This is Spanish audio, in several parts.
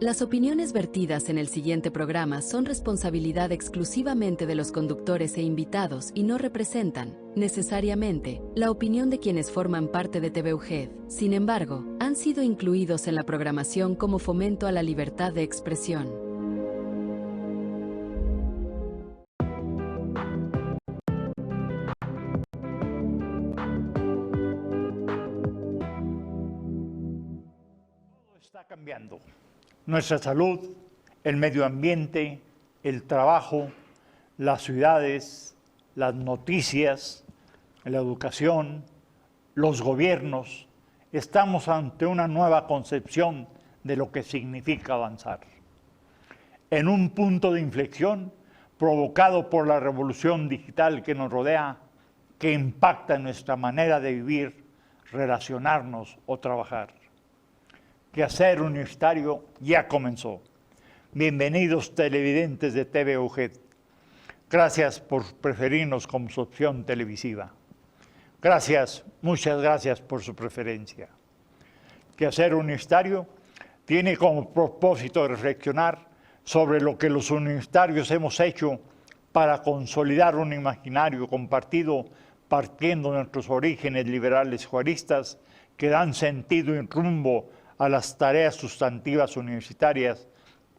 Las opiniones vertidas en el siguiente programa son responsabilidad exclusivamente de los conductores e invitados y no representan, necesariamente, la opinión de quienes forman parte de TV UGED. Sin embargo, han sido incluidos en la programación como fomento a la libertad de expresión. Todo está cambiando. Nuestra salud, el medio ambiente, el trabajo, las ciudades, las noticias, la educación, los gobiernos. Estamos ante una nueva concepción de lo que significa avanzar. En un punto de inflexión provocado por la revolución digital que nos rodea, que impacta en nuestra manera de vivir, relacionarnos o trabajar. Quehacer Universitario ya comenzó. Bienvenidos televidentes de TV UGED. Gracias por preferirnos como su opción televisiva. Gracias, muchas gracias por su preferencia. Quehacer Universitario tiene como propósito reflexionar sobre lo que los universitarios hemos hecho para consolidar un imaginario compartido partiendo de nuestros orígenes liberales juaristas que dan sentido y rumbo a las tareas sustantivas universitarias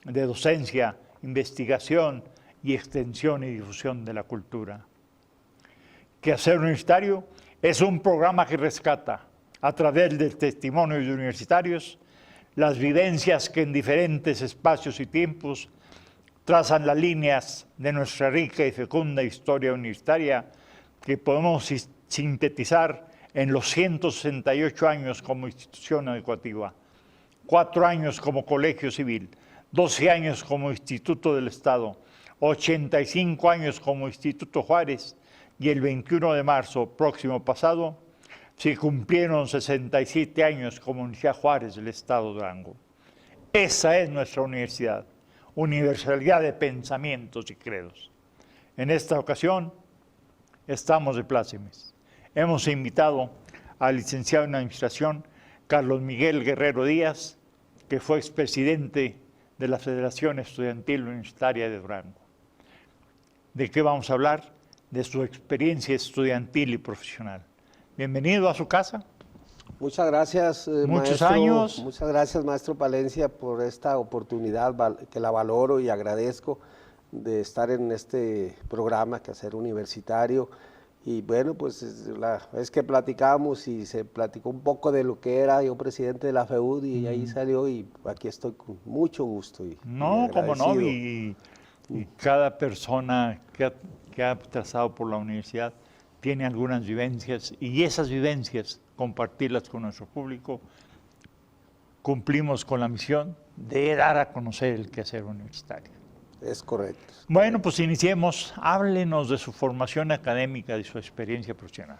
de docencia, investigación y extensión y difusión de la cultura. Quehacer Universitario es un programa que rescata, a través del testimonio de universitarios, las vivencias que en diferentes espacios y tiempos trazan las líneas de nuestra rica y fecunda historia universitaria que podemos sintetizar en los 168 años como institución educativa. 4 años como colegio civil, 12 años como Instituto del Estado, 85 años como Instituto Juárez y el 21 de marzo próximo pasado se cumplieron 67 años como Universidad Juárez del Estado de Durango. Esa es nuestra universidad, universalidad de pensamientos y credos. En esta ocasión estamos de plácemes. Hemos invitado al licenciado en Administración Carlos Miguel Guerrero Díaz, que fue expresidente de la Federación Estudiantil Universitaria de Durango. ¿De qué vamos a hablar? De su experiencia estudiantil y profesional. Bienvenido a su casa. Muchas gracias, Muchos años. Muchas gracias, maestro Palencia, por esta oportunidad que la valoro y agradezco de estar en este programa Quehacer Universitario. Y bueno, pues la vez que platicamos y se platicó un poco de lo que era yo presidente de la FEUD y ahí salió y aquí estoy con mucho gusto. No, cómo no, y cada persona que ha trazado por la universidad tiene algunas vivencias y esas vivencias, compartirlas con nuestro público, cumplimos con la misión de dar a conocer el quehacer universitario. Es correcto. Bueno, pues iniciemos. Háblenos de su formación académica y su experiencia profesional.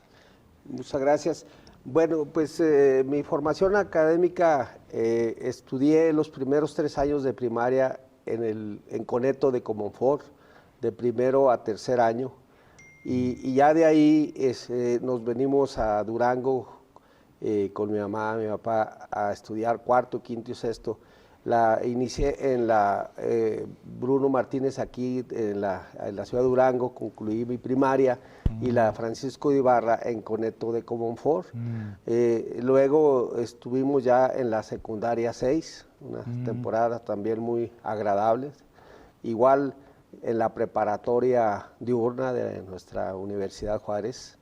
Muchas gracias. Bueno, pues mi formación académica, estudié los primeros 3 años de primaria en Coneto de Comonfort, de primero a tercer año, y ya de ahí nos venimos a Durango con mi mamá, mi papá, a estudiar cuarto, quinto y sexto. La inicié en la Bruno Martínez aquí en la ciudad de Durango, concluí mi primaria, y la Francisco de Ibarra en Coneto de Comonfort. Luego estuvimos ya en la secundaria 6, unas temporadas también muy agradables. Igual en la preparatoria diurna de nuestra Universidad Juárez.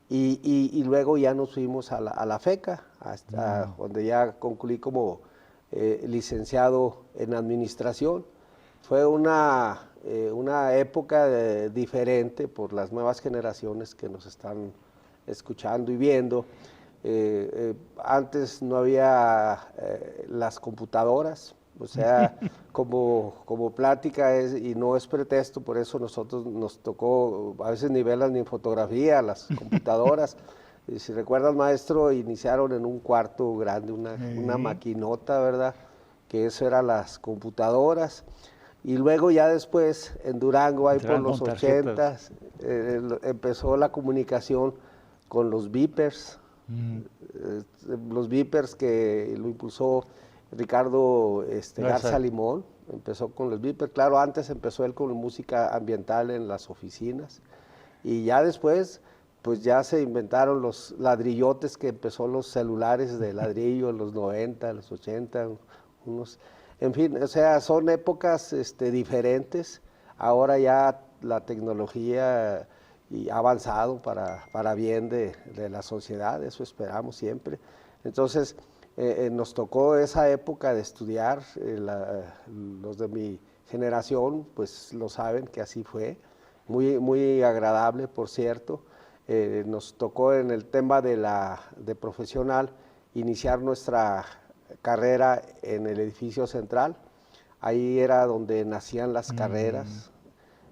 Y luego ya nos fuimos a la FECA, hasta donde ya concluí como licenciado en administración. Fue una época diferente por las nuevas generaciones que nos están escuchando y viendo. Antes no había las computadoras, o sea, como plática y no es pretexto, por eso nosotros nos tocó, a veces ni verlas ni en fotografía, las computadoras. Y si recuerdas, maestro, iniciaron en un cuarto grande, una maquinota, ¿verdad? Que eso eran las computadoras. Y luego ya después, en Durango, ahí por los 80s, empezó la comunicación con los beepers. Los beepers que lo impulsó Ricardo Garza Garza. Limón, empezó con los beepers. Claro, antes empezó él con música ambiental en las oficinas y ya después pues ya se inventaron los ladrillotes, que empezó los celulares de ladrillo en los 90, los 80, unos, en fin, o sea, son épocas diferentes. Ahora ya la tecnología ha avanzado para bien de la sociedad, eso esperamos siempre. Entonces, nos tocó esa época de estudiar, los de mi generación pues lo saben que así fue, muy agradable, por cierto. Nos tocó en el tema de profesional iniciar nuestra carrera en el edificio central. Ahí era donde nacían las carreras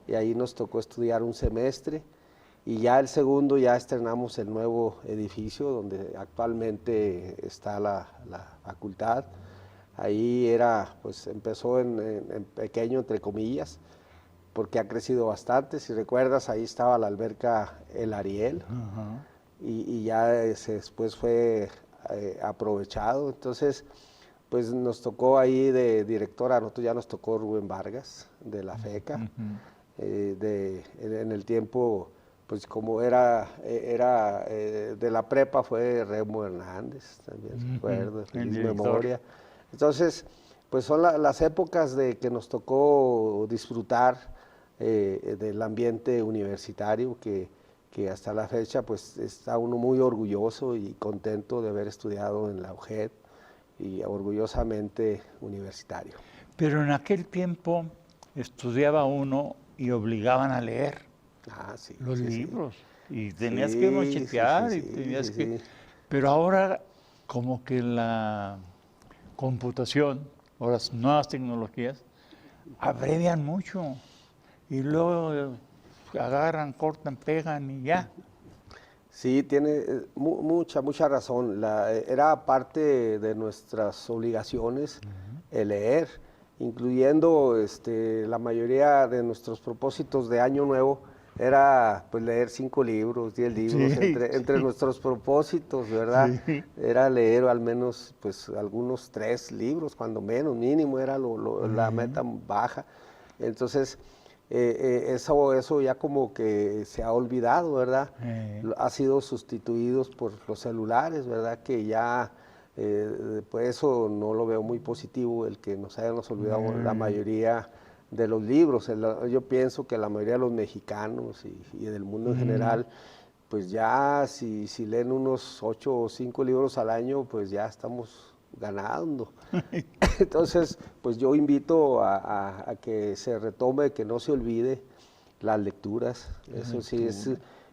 y ahí nos tocó estudiar un semestre y ya el segundo ya estrenamos el nuevo edificio donde actualmente está la facultad. Ahí pues empezó en pequeño, entre comillas, porque ha crecido bastante. Si recuerdas, ahí estaba la alberca El Ariel, y ya después fue aprovechado. Entonces, pues nos tocó ahí de directora, a nosotros ya nos tocó Rubén Vargas, de la FECA. En el tiempo, pues como era de la prepa, fue Remo Hernández, también recuerdo, feliz memoria. Entonces, pues son las épocas de que nos tocó disfrutar del ambiente universitario, que hasta la fecha pues está uno muy orgulloso y contento de haber estudiado en la UJED y orgullosamente universitario. Pero en aquel tiempo estudiaba uno y obligaban a leer los libros. Y tenías que machetear y tenías que... Pero ahora como que la computación o las nuevas tecnologías abrevian mucho y luego agarran, cortan, pegan y ya. Sí, tiene mucha razón. Era parte de nuestras obligaciones el leer, incluyendo la mayoría de nuestros propósitos de Año Nuevo. Era pues leer 5 libros, 10 libros, entre nuestros propósitos, ¿verdad? Sí. Era leer al menos pues algunos 3 libros, cuando menos, mínimo era la meta baja. Entonces, eso ya como que se ha olvidado, ¿verdad? Ha sido sustituidos por los celulares, ¿verdad? Que ya, pues eso no lo veo muy positivo, el que nos hayamos olvidado la mayoría de los libros. Yo pienso que la mayoría de los mexicanos y del mundo en general, pues ya si leen unos 8 o 5 libros al año, pues ya estamos ganando. Entonces, pues yo invito a que se retome, que no se olvide las lecturas, eso sí es,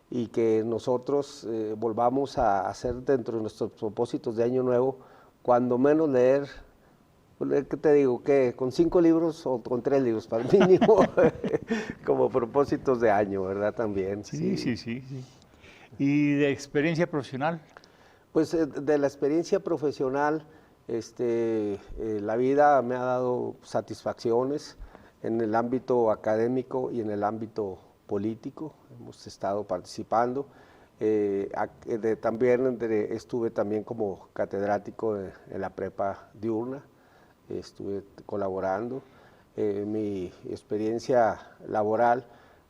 y que nosotros volvamos a hacer dentro de nuestros propósitos de Año Nuevo, cuando menos leer. ¿Qué te digo? ¿Qué? ¿Con 5 libros o con 3 libros para el mínimo? Como propósitos de año, ¿verdad? También. Sí. ¿Y de experiencia profesional? Pues de la experiencia profesional, la vida me ha dado satisfacciones en el ámbito académico y en el ámbito político. Hemos estado participando. También estuve también como catedrático en la prepa diurna. Estuve colaborando. Mi experiencia laboral,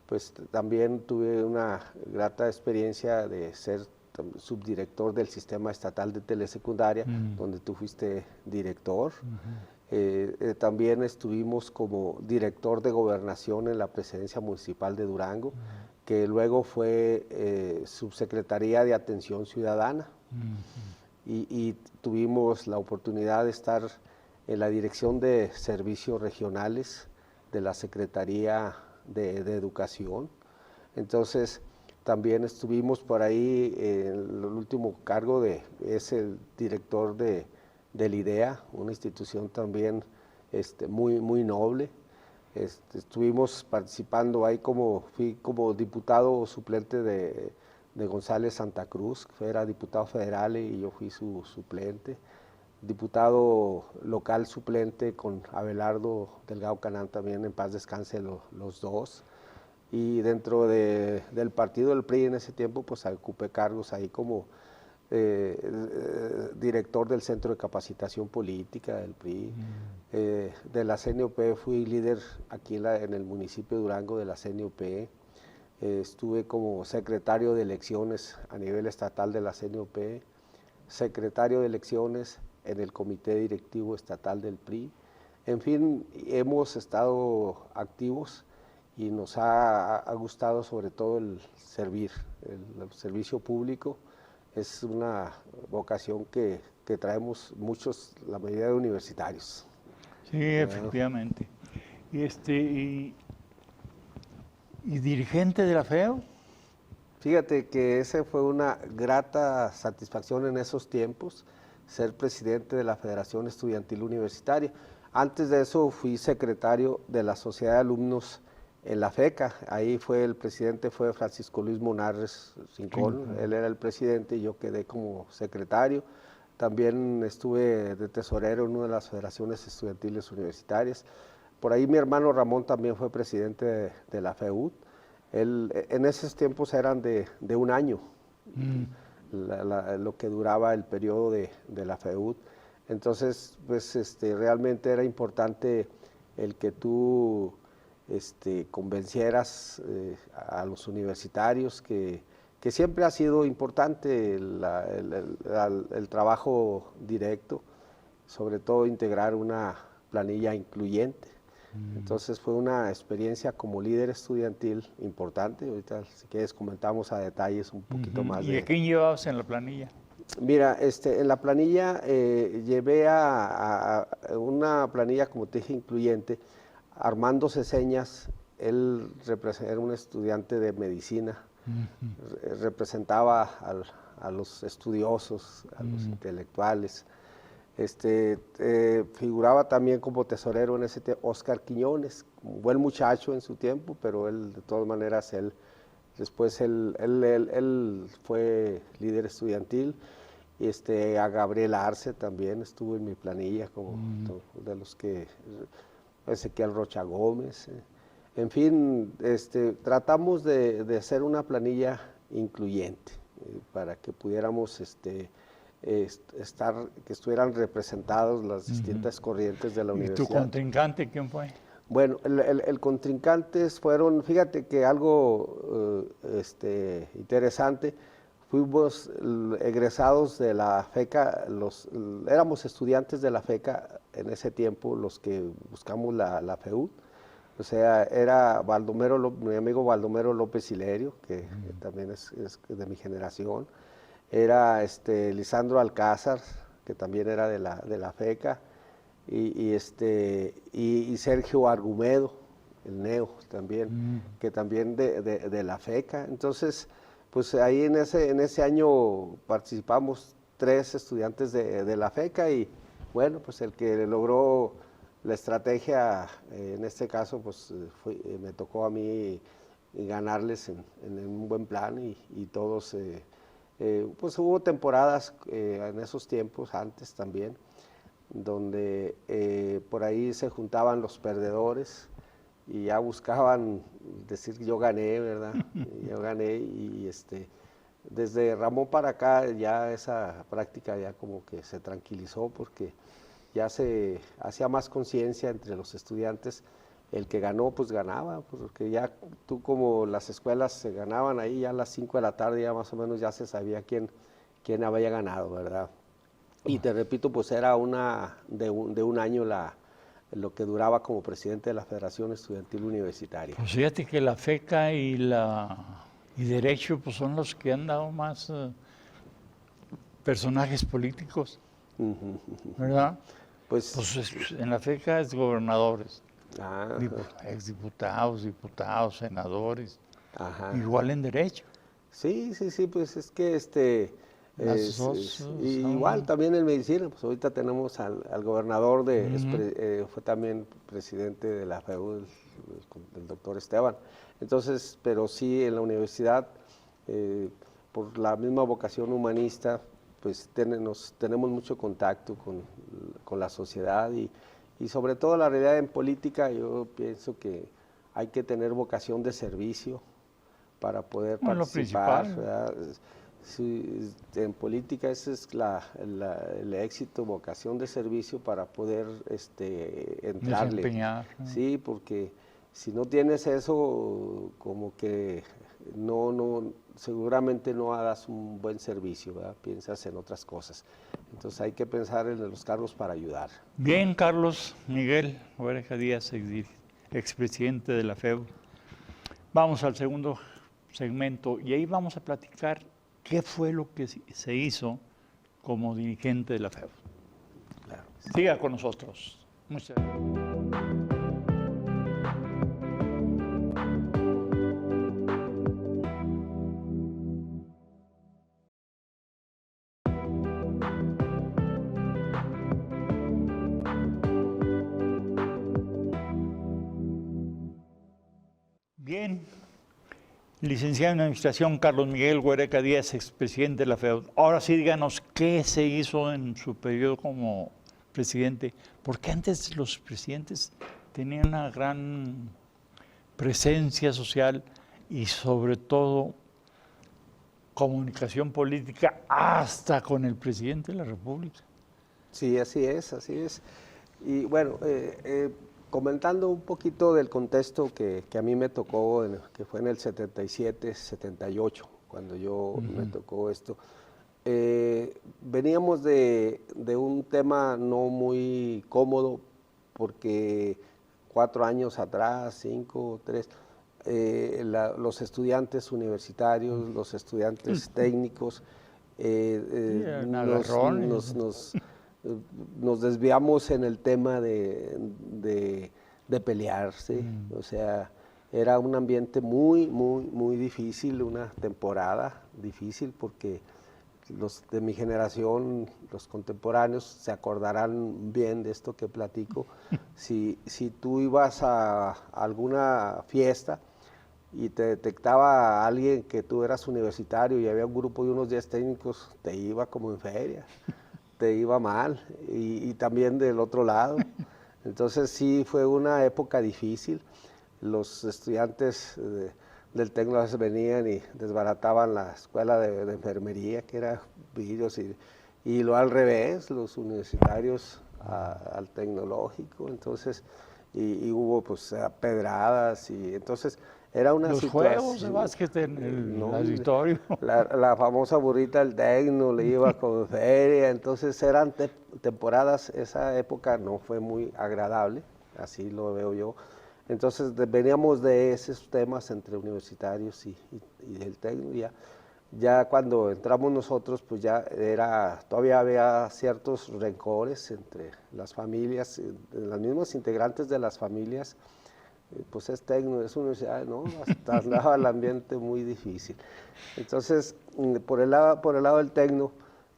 pues también tuve una grata experiencia de ser subdirector del Sistema Estatal de Telesecundaria, donde tú fuiste director. También estuvimos como director de gobernación en la presidencia municipal de Durango, que luego fue subsecretaría de Atención Ciudadana. Y tuvimos la oportunidad de estar en la Dirección de Servicios Regionales de la Secretaría de Educación. Entonces, también estuvimos por ahí, el último cargo es el director del IDEA, una institución también muy noble. Estuvimos participando ahí fui como diputado suplente de González Santa Cruz, que era diputado federal y yo fui su suplente. Diputado local suplente con Abelardo Delgado Canán, también en paz descanse los dos. Y dentro del partido del PRI en ese tiempo, pues ocupé cargos ahí como director del Centro de Capacitación Política del PRI. De la CNOP fui líder aquí en el municipio de Durango de la CNOP. Estuve como secretario de elecciones a nivel estatal de la CNOP, secretario de elecciones en el Comité Directivo Estatal del PRI. En fin, hemos estado activos y nos ha gustado sobre todo el servir, el servicio público. Es una vocación que traemos muchos, la mayoría de universitarios. Sí, efectivamente. ¿Y dirigente de la FEU? Fíjate que esa fue una grata satisfacción en esos tiempos, ser presidente de la Federación Estudiantil Universitaria. Antes de eso fui secretario de la Sociedad de Alumnos en la FECA. Ahí el presidente fue Francisco Luis Monarres Rincón. Él era el presidente y yo quedé como secretario. También estuve de tesorero en una de las federaciones estudiantiles universitarias. Por ahí mi hermano Ramón también fue presidente de la FEUD. En esos tiempos eran de un año, lo que duraba el periodo de la FEUD. Entonces, pues realmente era importante el que tú convencieras a los universitarios que siempre ha sido importante el trabajo directo, sobre todo integrar una planilla incluyente. Entonces fue una experiencia como líder estudiantil importante. Ahorita si quieres comentamos a detalles un poquito más. ¿Y a quién llevabas en la planilla? Mira, en la planilla llevé a una planilla, como te dije, incluyente. Armando Ceseñas, él era un estudiante de medicina, representaba a los estudiosos, a los intelectuales. Figuraba también como tesorero en ese tiempo Oscar Quiñones, un buen muchacho en su tiempo, pero él, de todas maneras, después él fue líder estudiantil. A Gabriel Arce también estuvo en mi planilla, como de los que, Ezequiel Rocha Gómez. En fin, tratamos de hacer una planilla incluyente para que pudiéramos que estuvieran representados las distintas corrientes de la universidad. ¿Y tu contrincante quién fue? Bueno, el contrincantes fueron, fíjate que algo interesante, fuimos egresados de la FECA, éramos estudiantes de la FECA en ese tiempo los que buscamos la FEUD. O sea, era mi amigo Baldomero López Hilerio, que también es de mi generación. Era Lisandro Alcázar, que también era de la FECA, y Sergio Argumedo, el Neo también, que también de la FECA. Entonces, pues ahí en ese año participamos 3 estudiantes de la FECA y bueno, pues el que logró la estrategia, en este caso, pues me tocó a mí ganarles en un buen plan y todos... pues hubo temporadas en esos tiempos, antes también, donde por ahí se juntaban los perdedores y ya buscaban decir que yo gané, ¿verdad? Yo gané y desde Ramón para acá ya esa práctica ya como que se tranquilizó porque ya se hacía más conciencia entre los estudiantes. El que ganó, pues ganaba, porque ya tú como las escuelas se ganaban ahí ya a las 5 de la tarde, ya más o menos ya se sabía quién había ganado, ¿verdad? Y te repito, pues era de un año lo que duraba como presidente de la Federación Estudiantil Universitaria. Pues fíjate que la FECA y Derecho pues son los que han dado más personajes políticos, ¿verdad? Pues en la FECA es gobernadores. Ah, Exdiputados, diputados, senadores, ajá. Igual en Derecho. Sí, pues es que igual también en medicina, pues ahorita tenemos al gobernador fue también presidente de la FEUD, el doctor Esteban. Entonces, pero sí en la universidad, por la misma vocación humanista, pues tenemos mucho contacto con la sociedad y sobre todo la realidad en política. Yo pienso que hay que tener vocación de servicio para poder participar, ¿verdad? Sí, en política ese es el éxito, vocación de servicio para poder entrarle. Desempeñar. Sí, porque si no tienes eso, como que seguramente no hagas un buen servicio, ¿verdad? Piensas en otras cosas. Entonces hay que pensar en los cargos para ayudar. Bien, Carlos Miguel Huerta Díaz, expresidente de la FEU. Vamos al segundo segmento y ahí vamos a platicar qué fue lo que se hizo como dirigente de la FEU. Claro. Siga con nosotros. Muchas gracias. Bien, licenciado en Administración Carlos Miguel Huerta Díaz, expresidente de la FEU. Ahora sí, díganos qué se hizo en su periodo como presidente, porque antes los presidentes tenían una gran presencia social y sobre todo comunicación política hasta con el presidente de la República. Sí, así es, así es. Y bueno, comentando un poquito del contexto que a mí me tocó, que fue en el 77, 78, cuando yo me tocó esto, veníamos de un tema no muy cómodo, porque 4 años atrás, 5, 3, los estudiantes universitarios, los estudiantes técnicos, nos desviamos en el tema de pelearse, o sea, era un ambiente muy difícil, una temporada difícil, porque los de mi generación, los contemporáneos, se acordarán bien de esto que platico. Si tú ibas a alguna fiesta y te detectaba a alguien que tú eras universitario y había un grupo de unos 10 técnicos, te iba como en feria, te iba mal, y también del otro lado. Entonces sí fue una época difícil. Los estudiantes del Tecno a veces venían y desbarataban la escuela de enfermería, que era vidrios, y lo al revés, los universitarios al tecnológico. Entonces, y hubo pues pedradas, y entonces era una los situación. juegos de básquet en el auditorio. La famosa burrita del Tecno le iba con feria. Entonces eran temporadas, esa época no fue muy agradable, así lo veo yo. Entonces veníamos de esos temas entre universitarios y del Tecno. Ya cuando entramos nosotros, pues todavía había ciertos rencores entre las familias, los mismos integrantes de las familias. Pues es Tecno, es universidad, ¿no? Hasta andaba el ambiente muy difícil. Entonces, por el lado del Tecno,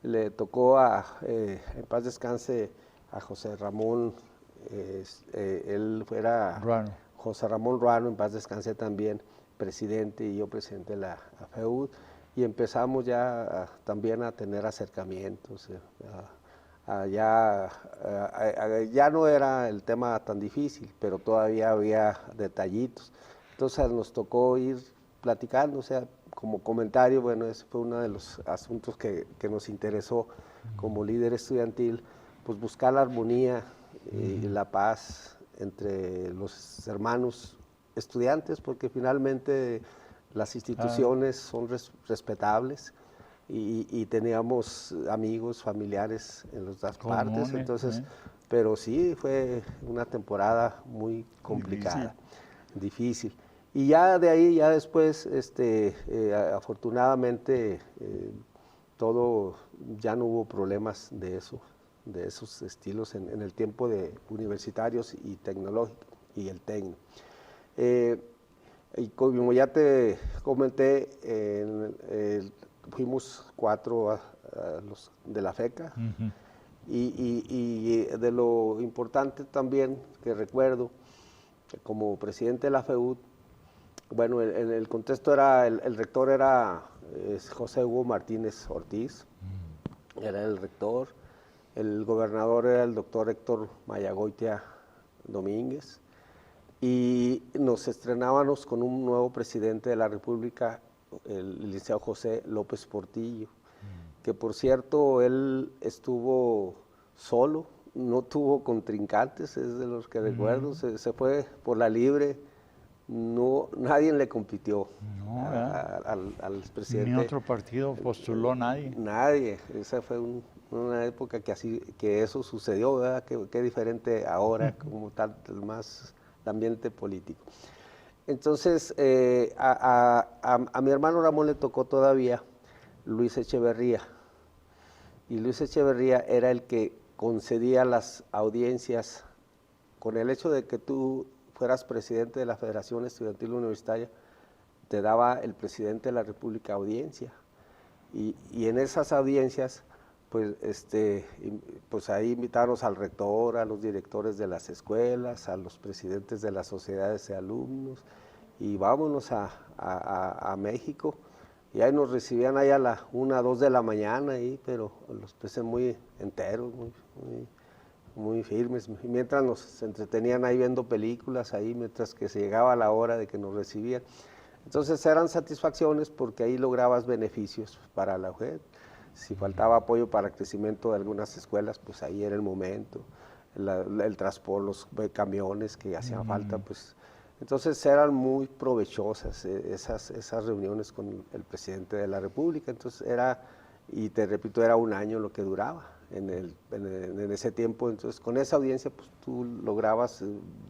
le tocó en paz descanse, a José Ramón, él fuera Ruano. José Ramón Ruano, en paz descanse también, presidente, y yo presidente de la FEUD, y empezamos ya también a tener acercamientos. Ya no era el tema tan difícil, pero todavía había detallitos. Entonces nos tocó ir platicando, o sea, como comentario, bueno, ese fue uno de los asuntos que nos interesó como líder estudiantil, pues buscar la armonía y la paz entre los hermanos estudiantes, porque finalmente las instituciones son respetables. Y teníamos amigos, familiares en las dos partes, entonces, pero sí fue una temporada muy complicada, difícil. Y ya de ahí, ya después, afortunadamente, ya no hubo problemas de esos estilos en el tiempo de universitarios y tecnológicos y el Tecno. Y como ya te comenté, fuimos 4 los de la FECA, y de lo importante también que recuerdo, como presidente de la FEUD, bueno, en el contexto el rector era José Hugo Martínez Ortiz, era el rector, el gobernador era el doctor Héctor Mayagoitia Domínguez, y nos estrenábamos con un nuevo presidente de la República el licenciado José López Portillo, que por cierto él estuvo solo, no tuvo contrincantes, es de los que recuerdo, se fue por la libre, no, nadie le compitió al presidente. Ni otro partido postuló nadie. Nadie, esa fue una época que eso sucedió, ¿verdad? Qué diferente ahora, como tal, más el ambiente político. Entonces, a mi hermano Ramón le tocó todavía Luis Echeverría, y Luis Echeverría era el que concedía las audiencias. Con el hecho de que tú fueras presidente de la Federación Estudiantil Universitaria, te daba el presidente de la República audiencia, y en esas audiencias, pues ahí invitarnos al rector, a los directores de las escuelas, a los presidentes de las sociedades de alumnos, y vámonos a México, y ahí nos recibían ahí a las 1, 2 de la mañana, ahí, pero los peces muy enteros, muy firmes, y mientras nos entretenían ahí viendo películas, ahí mientras que se llegaba la hora de que nos recibían. Entonces eran satisfacciones porque ahí lograbas beneficios para la UJED. Si faltaba apoyo para el crecimiento de algunas escuelas, pues ahí era el momento. El transporte, los camiones que hacían falta, pues. Entonces eran muy provechosas esas reuniones con el presidente de la República. Entonces y te repito, era 1 año lo que duraba en ese tiempo. Entonces con esa audiencia, pues tú lograbas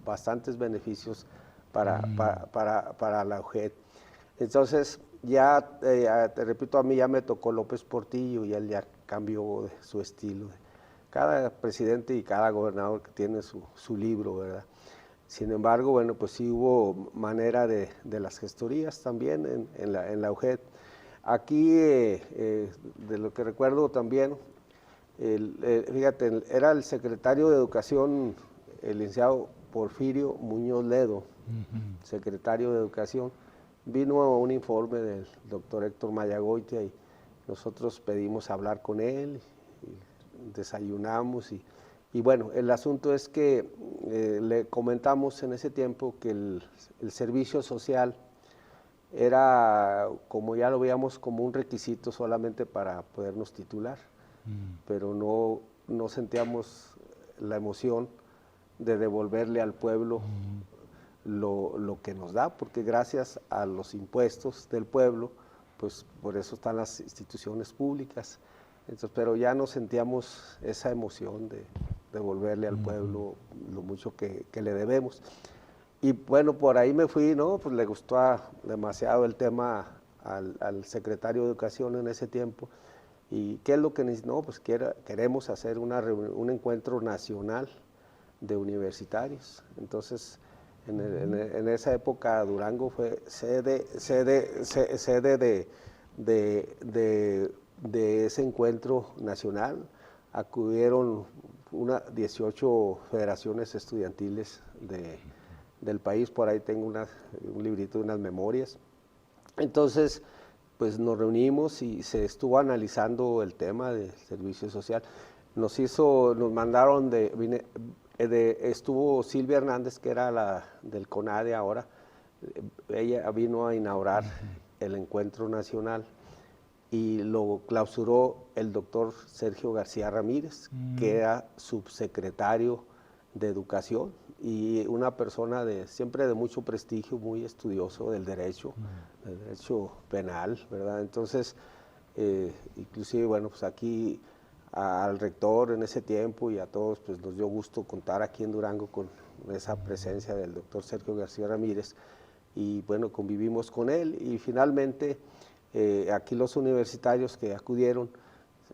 bastantes beneficios para la UJED. Entonces ya, te repito, a mí ya me tocó López Portillo y él ya cambió su estilo. Cada presidente y cada gobernador que tiene su libro, ¿verdad? Sin embargo, bueno, pues sí hubo manera de las gestorías también en la UJED. Aquí, de lo que recuerdo también, fíjate, era el secretario de Educación, el licenciado Porfirio Muñoz Ledo, secretario de Educación. Vino a un informe del doctor Héctor Mayagoitia y nosotros pedimos hablar con él, y desayunamos y bueno, el asunto es que le comentamos en ese tiempo que el servicio social era, como ya lo veíamos, como un requisito solamente para podernos titular, pero no sentíamos la emoción de devolverle al pueblo lo que nos da, porque gracias a los impuestos del pueblo, pues por eso están las instituciones públicas. Entonces, pero ya no sentíamos esa emoción de devolverle al pueblo lo mucho que le debemos. Y bueno, por ahí me fui, ¿no? Pues le gustó demasiado el tema al secretario de Educación en ese tiempo. ¿Y qué es lo que necesitamos? No, pues queremos hacer un encuentro nacional de universitarios. Entonces, en esa época Durango fue sede de ese encuentro nacional. Acudieron 18 federaciones estudiantiles del país, por ahí tengo un librito de unas memorias. Entonces, pues nos reunimos y se estuvo analizando el tema del servicio social. Nos mandaron estuvo Silvia Hernández, que era del CONADE ahora. Ella vino a inaugurar el encuentro nacional y lo clausuró el doctor Sergio García Ramírez, que era subsecretario de Educación y una persona siempre de mucho prestigio, muy estudioso del derecho penal, ¿verdad? Entonces, inclusive, bueno, pues aquí al rector en ese tiempo y a todos, pues nos dio gusto contar aquí en Durango con esa presencia del doctor Sergio García Ramírez, y bueno, convivimos con él, y finalmente aquí los universitarios que acudieron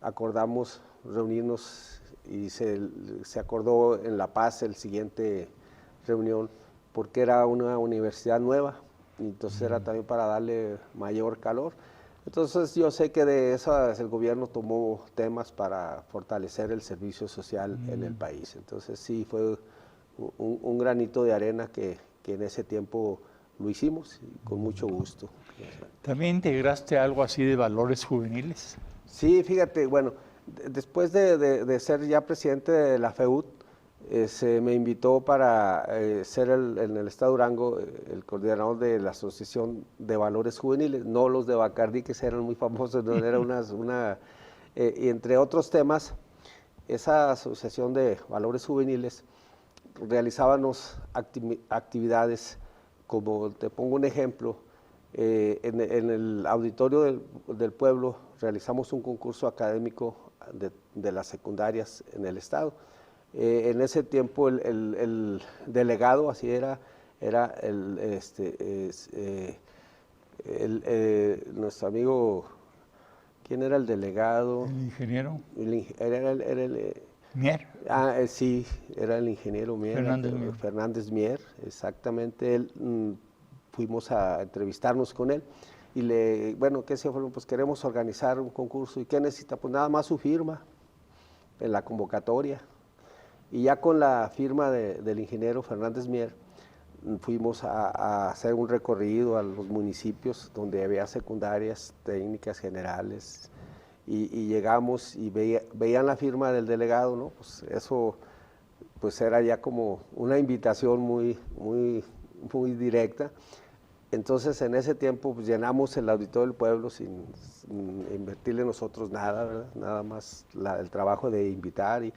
acordamos reunirnos, y se acordó en La Paz el siguiente reunión, porque era una universidad nueva, y entonces era también para darle mayor calor. Entonces yo sé que de esas el gobierno tomó temas para fortalecer el servicio social en el país. Entonces sí, fue un granito de arena que en ese tiempo lo hicimos, y con mucho gusto. ¿También integraste algo así de valores juveniles? Sí, fíjate, bueno, después de ser ya presidente de la FEUT, se me invitó para ser en el estado de Durango el coordinador de la Asociación de Valores Juveniles, no los de Bacardí, que eran muy famosos, no, era y entre otros temas, esa Asociación de Valores Juveniles realizábamos actividades, como te pongo un ejemplo, en el auditorio del pueblo realizamos un concurso académico de las secundarias en el estado. En ese tiempo el delegado, así era nuestro amigo, ¿quién era el delegado? El ingeniero. Era el Mier. Sí, era el ingeniero Mier. Fernández Mier, exactamente. Fuimos a entrevistarnos con él y bueno, ¿qué se fue? Pues queremos organizar un concurso. ¿Y qué necesita? Pues nada más su firma en la convocatoria. Y ya con la firma del ingeniero Fernández Mier, fuimos a hacer un recorrido a los municipios donde había secundarias, técnicas, generales, y llegamos y veían la firma del delegado, ¿no? Pues eso pues era ya como una invitación muy directa. Entonces en ese tiempo pues, llenamos el auditorio del pueblo sin invertirle nosotros nada, ¿verdad? Nada más el trabajo de invitar y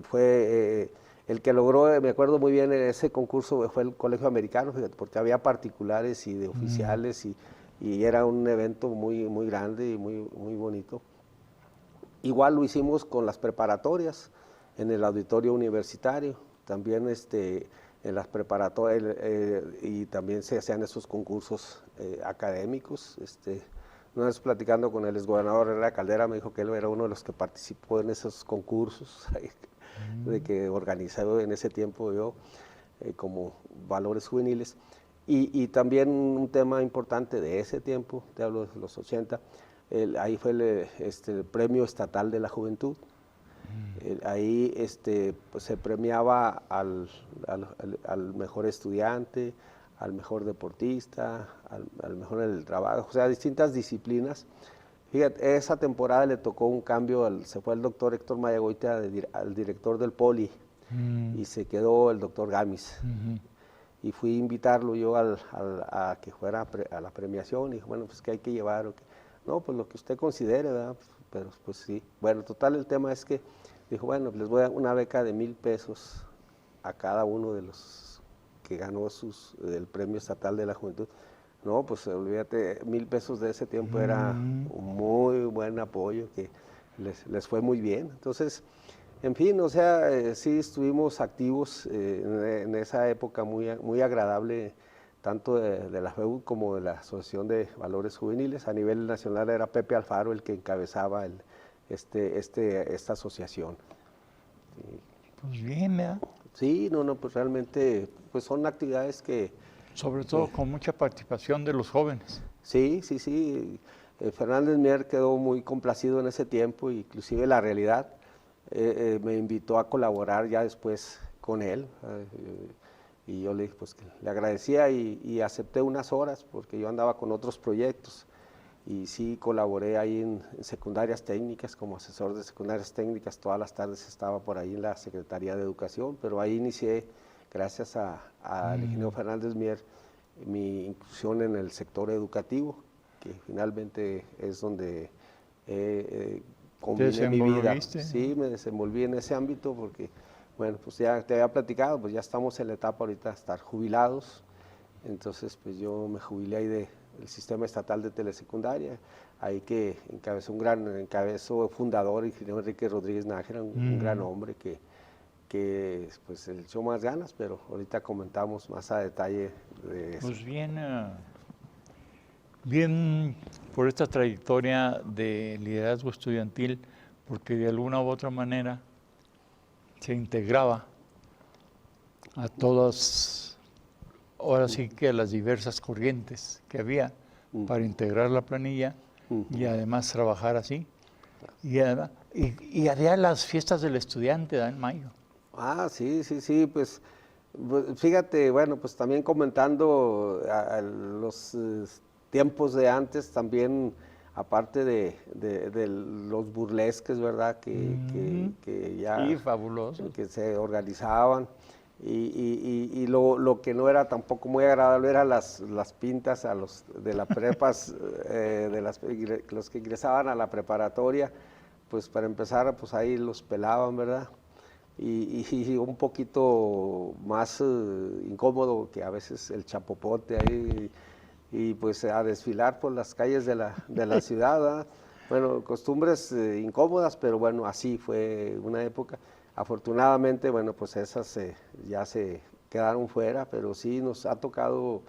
fue el que logró, me acuerdo muy bien, ese concurso fue el Colegio Americano, fíjate, porque había particulares y de oficiales y era un evento muy grande y muy bonito. Igual lo hicimos con las preparatorias en el auditorio universitario, también en las preparatorias y también se hacían esos concursos académicos. Una vez platicando con el exgobernador Herrera Caldera, me dijo que él era uno de los que participó en esos concursos de que organizado en ese tiempo yo como Valores Juveniles. Y también un tema importante de ese tiempo, te hablo de los 80, ahí fue el Premio Estatal de la Juventud. Ahí pues se premiaba al mejor estudiante, al mejor deportista, al mejor en el trabajo, o sea, distintas disciplinas. Fíjate, esa temporada le tocó un cambio, se fue el doctor Héctor Mayagoitia al director del Poli y se quedó el doctor Gamis. Y fui a invitarlo yo a que fuera a la premiación y dije, bueno, pues ¿qué hay que llevar? No, pues lo que usted considere, ¿verdad? Pero pues sí. Bueno, total, el tema es que dijo, bueno, les voy a dar una beca de 1,000 pesos a cada uno de los que ganó el Premio Estatal de la Juventud. No, pues olvídate, 1,000 pesos de ese tiempo era un muy buen apoyo que les fue muy bien. Entonces, en fin, o sea, sí estuvimos activos en esa época muy agradable, tanto de la FEUD como de la Asociación de Valores Juveniles. A nivel nacional era Pepe Alfaro el que encabezaba esta asociación. Pues bien, ¿verdad? Sí, no, pues realmente pues son actividades que... Sobre todo con mucha participación de los jóvenes. Sí. Fernández Mier quedó muy complacido en ese tiempo, inclusive La Realidad me invitó a colaborar ya después con él. Y yo le dije pues que le agradecía y acepté unas horas porque yo andaba con otros proyectos. Y sí colaboré ahí en secundarias técnicas, como asesor de secundarias técnicas, todas las tardes estaba por ahí en la Secretaría de Educación, pero ahí inicié, gracias al ingeniero Fernández Mier, mi inclusión en el sector educativo, que finalmente es donde combiné mi vida. Sí, me desenvolví en ese ámbito porque, bueno, pues ya te había platicado, pues ya estamos en la etapa ahorita de estar jubilados, entonces pues yo me jubilé ahí del Sistema Estatal de Telesecundaria, ahí que encabezó fundador, ingeniero Enrique Rodríguez Nájera, un gran hombre que pues le echó más ganas, pero ahorita comentamos más a detalle de eso. Pues bien por esta trayectoria de liderazgo estudiantil, porque de alguna u otra manera se integraba a todas, ahora sí que a las diversas corrientes que había para integrar la planilla y además trabajar así. Y había las fiestas del estudiante en mayo. Ah, sí, pues fíjate, bueno, pues también comentando a los tiempos de antes, también aparte de los burlesques, ¿verdad? Que ya Sí, fabuloso. que se organizaban. Y lo que no era tampoco muy agradable eran las pintas a los de las prepas, los que ingresaban a la preparatoria, pues para empezar, pues ahí los pelaban, ¿verdad? Y un poquito más incómodo que a veces el chapopote ahí, y pues a desfilar por las calles de la ciudad, ¿verdad? Bueno, costumbres incómodas, pero bueno, así fue una época. Afortunadamente, bueno, pues esas ya se quedaron fuera, pero sí nos ha tocado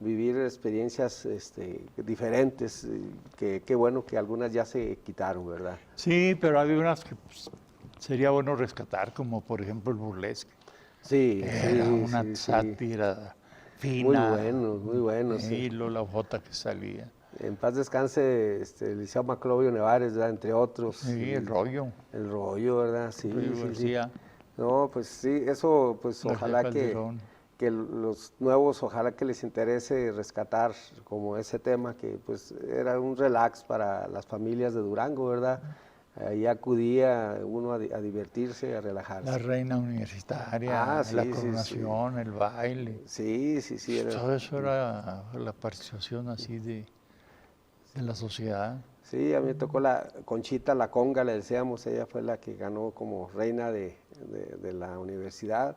vivir experiencias diferentes, que bueno que algunas ya se quitaron, ¿verdad? Sí, pero había unas que pues, sería bueno rescatar, como por ejemplo el burlesque. Sí, Era sí, una sí, sí. sátira fina. Muy bueno, el sí. hilo, la jota que salía. En paz descanse Liceo Maclovio Nevares, ¿verdad? Entre otros. Sí, el rollo. El rollo, ¿verdad? Sí, Rollo sí, sí. García. No, pues sí, eso, pues García ojalá Calderón. que los nuevos, ojalá que les interese rescatar como ese tema, que pues era un relax para las familias de Durango, ¿verdad? Ahí acudía uno a divertirse, a relajarse. La reina universitaria, Ah, sí, la sí, sí. coronación, el baile. Sí, sí, sí. Pues todo eso era la participación así de la sociedad. Sí, a mí me tocó la Conchita La Conga, le decíamos, ella fue la que ganó como reina de la universidad.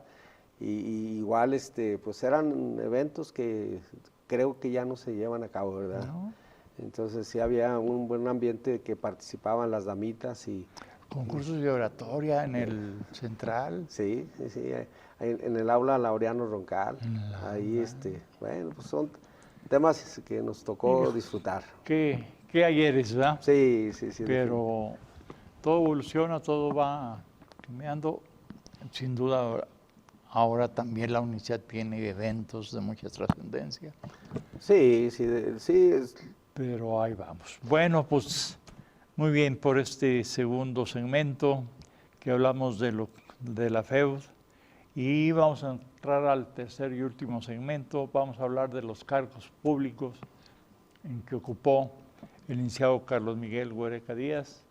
Y igual, pues eran eventos que creo que ya no se llevan a cabo, ¿verdad? ¿No? Entonces sí había un buen ambiente, que participaban las damitas y... Concursos de oratoria en el central. Sí, sí, sí, en el aula Laureano Roncal, En el ahí, bueno, pues son temas que nos tocó disfrutar. ¿Qué ayeres, verdad? Sí, sí, sí. Pero todo evoluciona, todo va cambiando. Sin duda, ahora también la universidad tiene eventos de mucha trascendencia. Sí, sí, sí. Pero ahí vamos. Bueno, pues muy bien por este segundo segmento que hablamos de la FEUD. Y vamos a entrar al tercer y último segmento. Vamos a hablar de los cargos públicos en que ocupó el licenciado Carlos Miguel Huereca Díaz,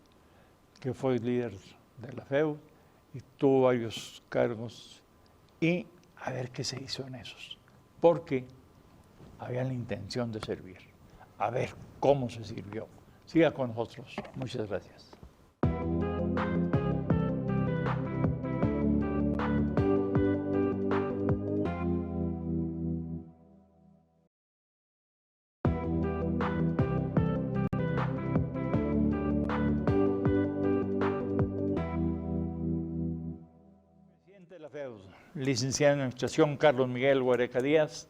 que fue líder de la FEUD y tuvo varios cargos. Y a ver qué se hizo en esos, porque había la intención de servir. A ver cómo se sirvió. Siga con nosotros. Muchas gracias. Presidente de la FEUD, licenciado en Administración Carlos Miguel Huereca Díaz,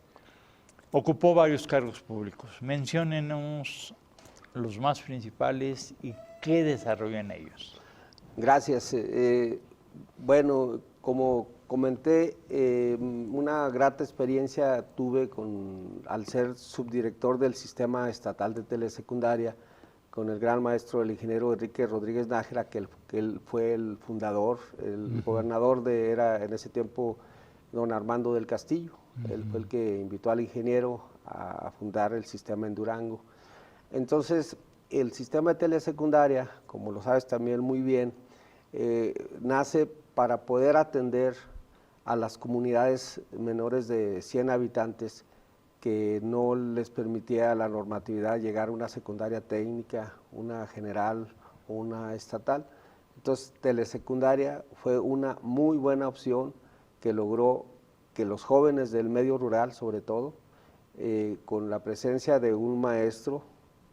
ocupó varios cargos públicos. Menciónenos los más principales y qué desarrolló en ellos. Gracias. Bueno, como comenté, una grata experiencia tuve al ser subdirector del Sistema Estatal de Telesecundaria con el gran maestro, el ingeniero Enrique Rodríguez Nájera, que él fue el fundador, el gobernador era en ese tiempo don Armando del Castillo. Él fue el que invitó al ingeniero a fundar el sistema en Durango. Entonces, el sistema de telesecundaria, como lo sabes también muy bien, nace para poder atender a las comunidades menores de 100 habitantes que no les permitía la normatividad llegar a una secundaria técnica, una general o una estatal. Entonces, telesecundaria fue una muy buena opción que logró que los jóvenes del medio rural, sobre todo, con la presencia de un maestro,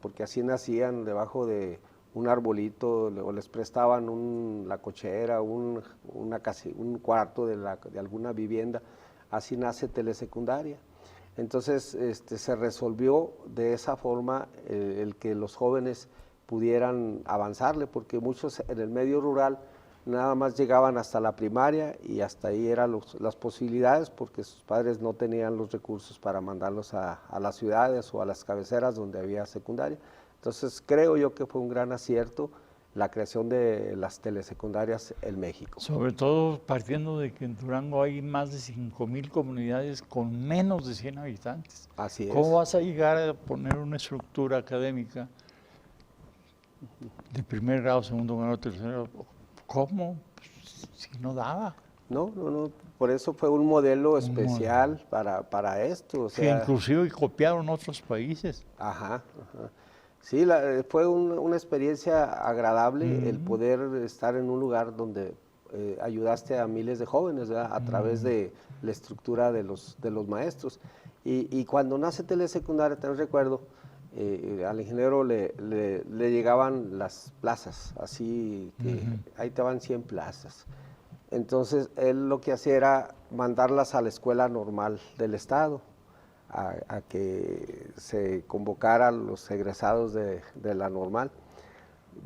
porque así nacían debajo de un arbolito, o les prestaban la cochera, un cuarto de alguna vivienda, así nace telesecundaria. Entonces se resolvió de esa forma el que los jóvenes pudieran avanzarle, porque muchos en el medio rural nada más llegaban hasta la primaria y hasta ahí eran las posibilidades, porque sus padres no tenían los recursos para mandarlos a las ciudades o a las cabeceras donde había secundaria. Entonces creo yo que fue un gran acierto la creación de las telesecundarias en México. Sobre todo partiendo de que en Durango hay más de 5,000 comunidades con menos de 100 habitantes. Así es. ¿Cómo vas a llegar a poner una estructura académica De primer grado, segundo grado, tercer grado. ¿Cómo? Pues, si no daba. No, no, no, por eso fue un modelo especial para esto, o Que sea, inclusive copiaron otros países. ajá, ajá. Sí, fue una experiencia agradable el poder estar en un lugar donde ayudaste a miles de jóvenes, ¿verdad? A través de la estructura de los maestros. Y cuando nace Telesecundaria, también recuerdo, al ingeniero le llegaban las plazas, así que ahí te van 100 plazas. Entonces, él lo que hacía era mandarlas a la escuela normal del Estado, a que se convocaran los egresados de la normal.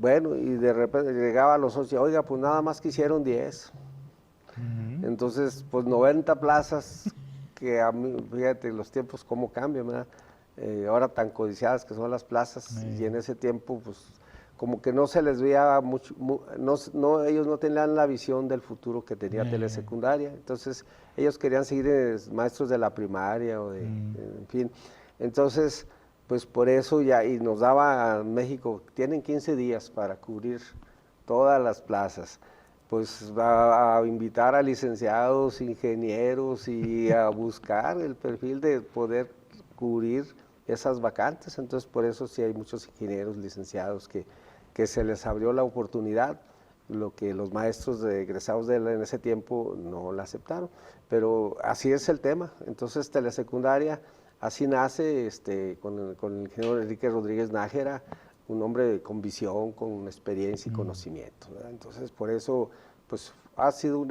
Bueno, y de repente llegaba a los socios, oiga, pues nada más quisieron 10. Entonces, pues 90 plazas, que a mí, fíjate, los tiempos cómo cambian, ¿verdad? Ahora tan codiciadas que son las plazas, y en ese tiempo, pues, como que no se les veía mucho, ellos no tenían la visión del futuro que tenía Telesecundaria, entonces ellos querían seguir maestros de la primaria o en fin, entonces pues por eso ya, y nos daba a México, tienen 15 días para cubrir todas las plazas, pues a invitar a licenciados, ingenieros y a buscar el perfil de poder cubrir esas vacantes, entonces por eso sí hay muchos ingenieros, licenciados que se les abrió la oportunidad, lo que los maestros egresados en ese tiempo no la aceptaron, pero así es el tema. Entonces Telesecundaria así nace con el ingeniero Enrique Rodríguez Nájera, un hombre con visión, con experiencia y conocimiento, ¿verdad? Entonces por eso pues ha sido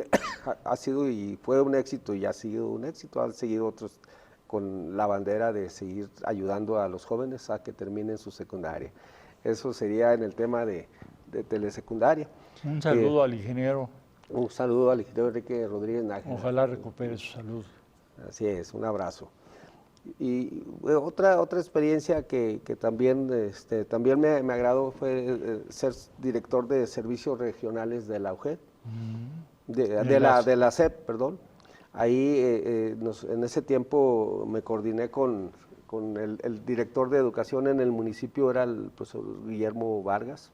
y fue un éxito y ha sido un éxito, han seguido otros con la bandera de seguir ayudando a los jóvenes a que terminen su secundaria. Eso sería en el tema de Telesecundaria. Un saludo al ingeniero. Un saludo al ingeniero Enrique Rodríguez Nájera. Ojalá recupere su salud. Así es, un abrazo. Y otra experiencia que también, también me agradó fue ser director de servicios regionales de la UGED, de la SEP, perdón. Ahí en ese tiempo me coordiné con el director de educación en el municipio, era el profesor Guillermo Vargas.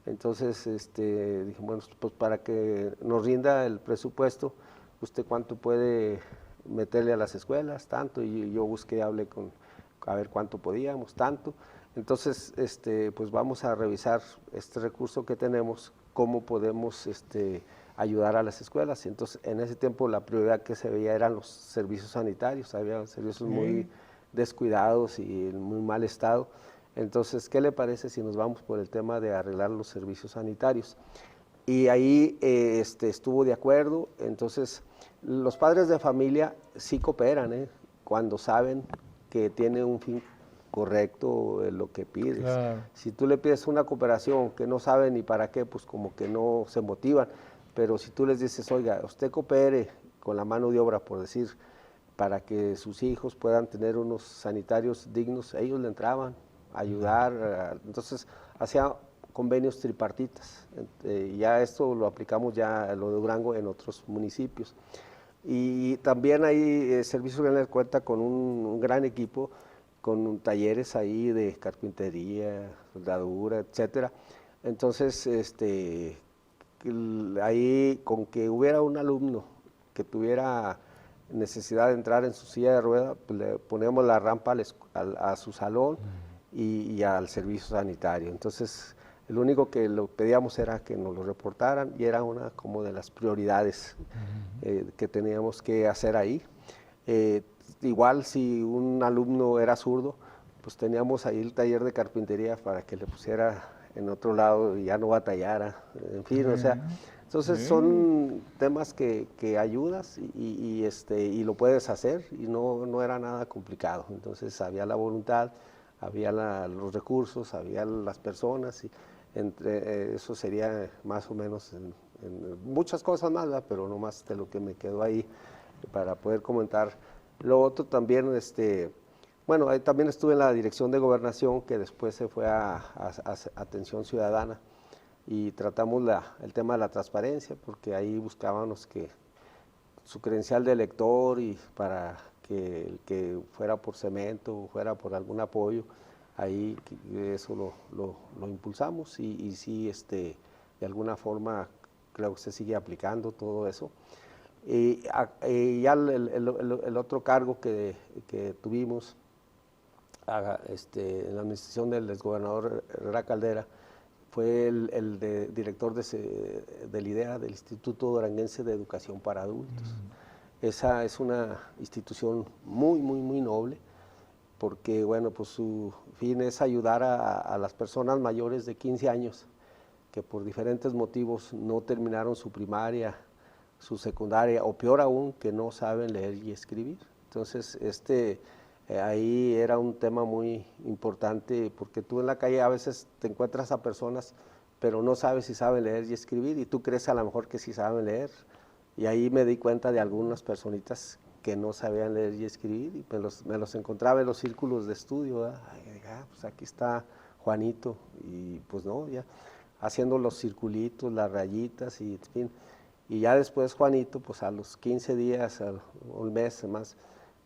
Entonces dije, bueno, pues para que nos rinda el presupuesto, ¿usted cuánto puede meterle a las escuelas? Tanto, y yo busqué, hablé a ver cuánto podíamos, tanto. Entonces, pues vamos a revisar este recurso que tenemos, cómo podemos ayudar a las escuelas. Entonces, en ese tiempo la prioridad que se veía eran los servicios sanitarios, había servicios muy descuidados y en muy mal estado. Entonces, ¿qué le parece si nos vamos por el tema de arreglar los servicios sanitarios? Y ahí estuvo de acuerdo. Entonces, los padres de familia sí cooperan, cuando saben que tiene un fin correcto lo que pides. Claro. Si tú le pides una cooperación que no saben ni para qué, pues como que no se motivan. Pero si tú les dices, oiga, usted coopere con la mano de obra, por decir, para que sus hijos puedan tener unos sanitarios dignos, ellos le entraban a ayudar. Entonces, hacía convenios tripartitas. Ya esto lo aplicamos ya a lo de Durango en otros municipios. Y también ahí Servicios Regionales cuenta con un gran equipo, con talleres ahí de carpintería, soldadura, etcétera. Entonces, ahí con que hubiera un alumno que tuviera necesidad de entrar en su silla de rueda, pues le poníamos la rampa a su salón y al servicio sanitario. Entonces, lo único que lo pedíamos era que nos lo reportaran y era una como de las prioridades que teníamos que hacer ahí. Igual si un alumno era zurdo, pues teníamos ahí el taller de carpintería para que le pusiera en otro lado y ya no batallara, en fin, o sea, entonces son temas que ayudas y lo puedes hacer y no era nada complicado. Entonces había la voluntad, había los recursos, había las personas y entre eso sería más o menos en muchas cosas más, ¿verdad? Pero no más de lo que me quedó ahí para poder comentar. Lo otro también, bueno, ahí también estuve en la Dirección de Gobernación, que después se fue a Atención Ciudadana, y tratamos el tema de la transparencia, porque ahí buscábamos que su credencial de elector y para que el que fuera por cemento o fuera por algún apoyo, ahí eso lo impulsamos y sí, de alguna forma creo que se sigue aplicando todo eso. Y ya el otro cargo que tuvimos en la administración del exgobernador Herrera Caldera fue el de director del IDEA, del Instituto Duranguense de Educación para Adultos. Esa es una institución muy, muy, muy noble, porque bueno, pues su fin es ayudar a las personas mayores de 15 años que por diferentes motivos no terminaron su primaria, su secundaria, o peor aún, que no saben leer y escribir. Entonces, ahí era un tema muy importante, porque tú en la calle a veces te encuentras a personas, pero no sabes si saben leer y escribir, y tú crees a lo mejor que sí saben leer. Y ahí me di cuenta de algunas personitas que no sabían leer y escribir, y me los encontraba en los círculos de estudio. Pues aquí está Juanito, y pues no, ya haciendo los circulitos, las rayitas, y en fin. Y ya después Juanito, pues a los 15 días, un mes más,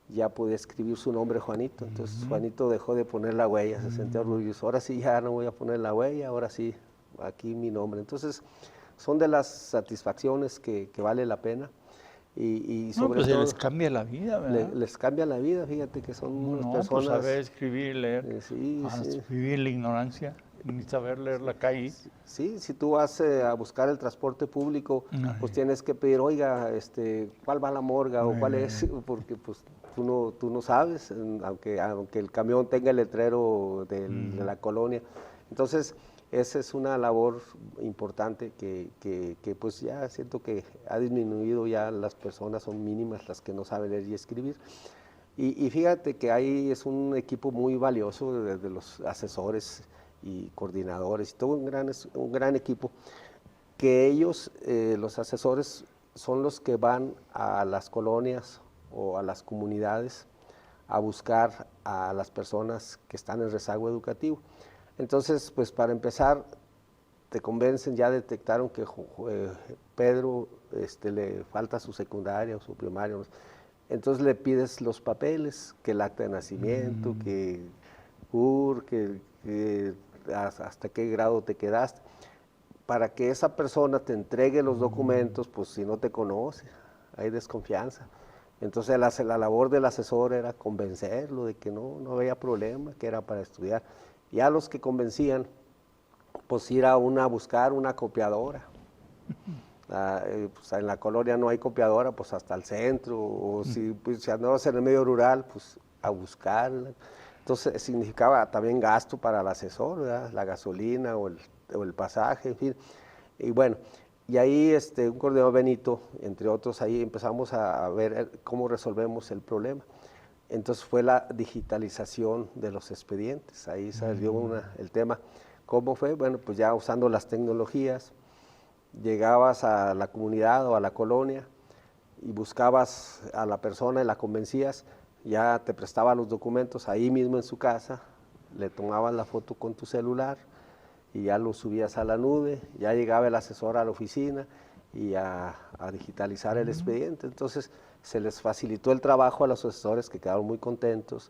ya podía escribir su nombre Juanito. Entonces Juanito dejó de poner la huella, se sentía orgulloso. Ahora sí ya no voy a poner la huella, ahora sí, aquí mi nombre. Entonces son de las satisfacciones que vale la pena. Y sobre pues todo, les cambia la vida, ¿verdad? les cambia la vida, fíjate que son unas No, personas... pues saber escribir y leer, sí, sí. vivir la ignorancia, ni saber leer la calle. Sí, si tú vas a buscar el transporte público, pues tienes que pedir, oiga, ¿cuál va a la morga o cuál es? Porque pues tú no sabes, aunque el camión tenga el letrero de la colonia. Entonces, esa es una labor importante que pues ya siento que ha disminuido, ya las personas son mínimas las que no saben leer y escribir. Y fíjate que ahí es un equipo muy valioso de los asesores y coordinadores, y todo un gran equipo, que ellos, los asesores, son los que van a las colonias o a las comunidades a buscar a las personas que están en rezago educativo. Entonces, pues para empezar, te convencen, ya detectaron que Pedro le falta su secundaria o su primaria, entonces le pides los papeles, que el acta de nacimiento, que hasta qué grado te quedaste, para que esa persona te entregue los documentos, pues si no te conoce, hay desconfianza. Entonces la labor del asesor era convencerlo de que no había problema, que era para estudiar. Ya los que convencían, pues ir a buscar una copiadora. Pues en la colonia no hay copiadora, pues hasta el centro, o si andabas en el medio rural, pues a buscarla. Entonces significaba también gasto para el asesor, ¿verdad? La gasolina o el pasaje, en fin. Y bueno, y ahí un coordinador, Benito, entre otros, ahí empezamos a ver cómo resolvemos el problema. Entonces fue la digitalización de los expedientes, ahí salió el tema. ¿Cómo fue? Bueno, pues ya usando las tecnologías, llegabas a la comunidad o a la colonia y buscabas a la persona y la convencías, ya te prestaba los documentos ahí mismo en su casa, le tomabas la foto con tu celular y ya lo subías a la nube, ya llegaba el asesor a la oficina y a digitalizar el expediente. Entonces se les facilitó el trabajo a los asesores, que quedaron muy contentos,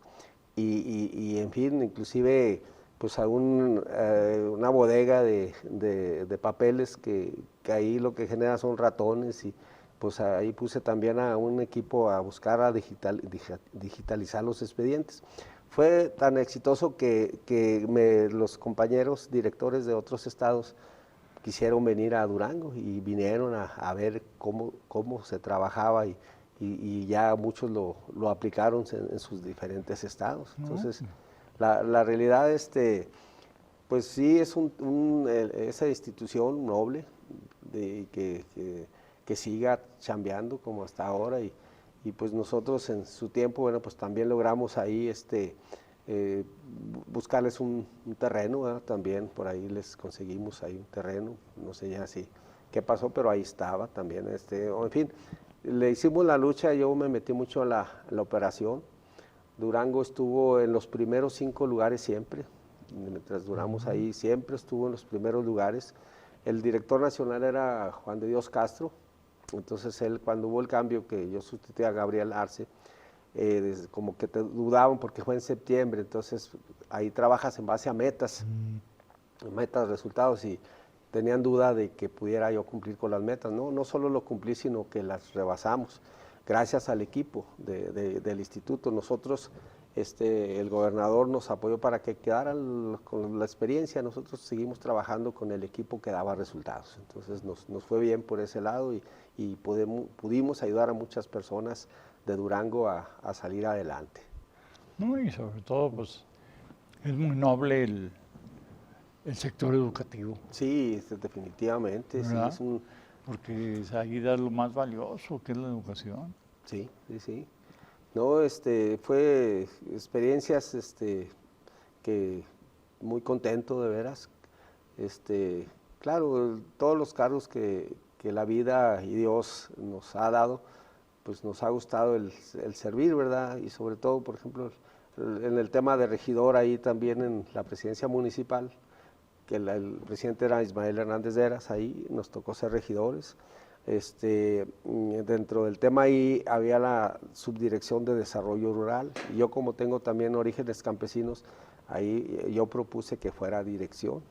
y en fin, inclusive pues una bodega de papeles que ahí lo que genera son ratones, y pues ahí puse también a un equipo a buscar a digitalizar los expedientes. Fue tan exitoso que los compañeros directores de otros estados quisieron venir a Durango y vinieron a ver cómo se trabajaba, y ya muchos lo aplicaron en sus diferentes estados. Entonces, la realidad, pues sí es esa institución noble que siga chambeando como hasta ahora, y pues nosotros en su tiempo, bueno, pues también logramos ahí buscarles un terreno, ¿verdad? También por ahí les conseguimos ahí un terreno, no sé ya si qué pasó, pero ahí estaba también, en fin, le hicimos la lucha. Yo me metí mucho en la operación. Durango estuvo en los primeros 5 lugares siempre, mientras duramos ahí, siempre estuvo en los primeros lugares. El director nacional era Juan de Dios Castro. Entonces él, cuando hubo el cambio, que yo sustituí a Gabriel Arce, como que te dudaban porque fue en septiembre, entonces ahí trabajas en base a metas, resultados, y tenían duda de que pudiera yo cumplir con las metas. No solo lo cumplí, sino que las rebasamos, gracias al equipo del instituto. Nosotros, el gobernador nos apoyó para que quedaran con la experiencia, nosotros seguimos trabajando con el equipo que daba resultados, entonces nos fue bien por ese lado y pudimos ayudar a muchas personas de Durango a salir adelante. No, y sobre todo, pues, es muy noble el sector educativo. Sí, definitivamente, ¿verdad? sí, Porque ahí da lo más valioso, que es la educación. Sí. No, fue experiencias, que muy contento de veras. Claro, todos los cargos que la vida y Dios nos ha dado, pues nos ha gustado el servir, ¿verdad? Y sobre todo, por ejemplo, en el tema de regidor, ahí también en la presidencia municipal, que el presidente era Ismael Hernández de Heras, ahí nos tocó ser regidores. Dentro del tema ahí había la subdirección de desarrollo rural, y yo, como tengo también orígenes campesinos, ahí yo propuse que fuera dirección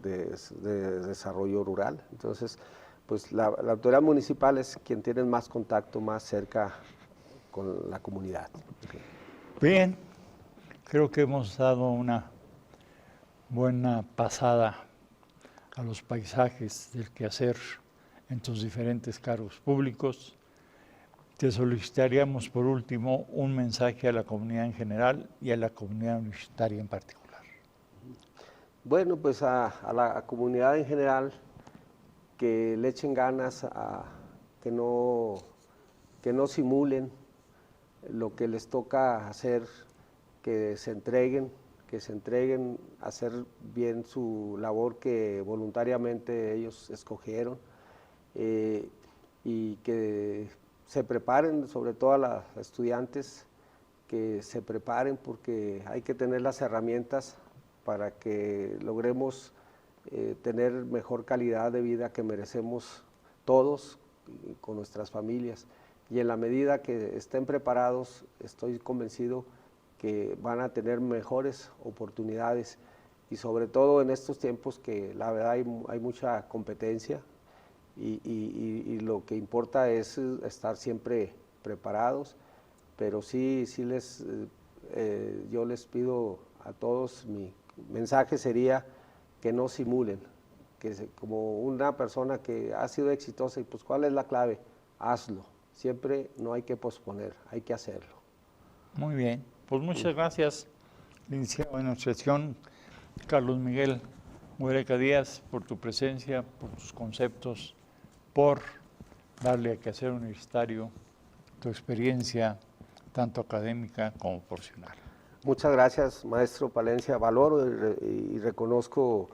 de desarrollo rural. Entonces, pues la autoridad municipal es quien tiene más contacto, más cerca con la comunidad. Bien, creo que hemos dado una buena pasada a los paisajes del quehacer en tus diferentes cargos públicos. Te solicitaríamos por último un mensaje a la comunidad en general y a la comunidad universitaria en particular. Bueno, pues a la comunidad en general, que le echen ganas, que no simulen lo que les toca hacer, que se entreguen a hacer bien su labor que voluntariamente ellos escogieron, y que se preparen, sobre todo a los estudiantes, que se preparen, porque hay que tener las herramientas para que logremos tener mejor calidad de vida que merecemos todos con nuestras familias. Y en la medida que estén preparados, estoy convencido que van a tener mejores oportunidades, y sobre todo en estos tiempos que la verdad hay mucha competencia, y lo que importa es estar siempre preparados. Pero sí yo les pido a todos, mi mensaje sería que no simulen, como una persona que ha sido exitosa, y pues ¿cuál es la clave? Hazlo, siempre, no hay que posponer, hay que hacerlo. Muy bien, pues muchas gracias, licenciado en Administración Carlos Miguel Huereca Díaz, por tu presencia, por tus conceptos, por darle al quehacer universitario tu experiencia, tanto académica como profesional. Muchas gracias, maestro Palencia. Valoro y reconozco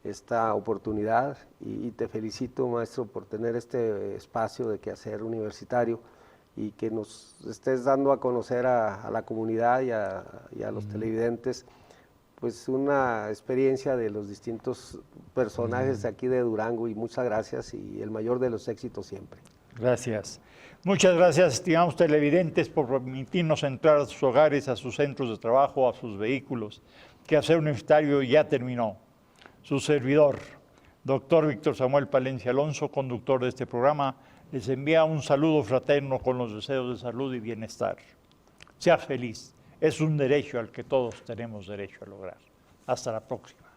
esta oportunidad, y te felicito, maestro, por tener este espacio de quehacer universitario, y que nos estés dando a conocer a la comunidad y a los televidentes, pues una experiencia de los distintos personajes de aquí de Durango, y muchas gracias, y el mayor de los éxitos siempre. Gracias. Muchas gracias, estimados televidentes, por permitirnos entrar a sus hogares, a sus centros de trabajo, a sus vehículos. Quehacer Universitario ya terminó. Su servidor, doctor Víctor Samuel Palencia Alonso, conductor de este programa, les envía un saludo fraterno con los deseos de salud y bienestar. Sea feliz. Es un derecho al que todos tenemos derecho a lograr. Hasta la próxima.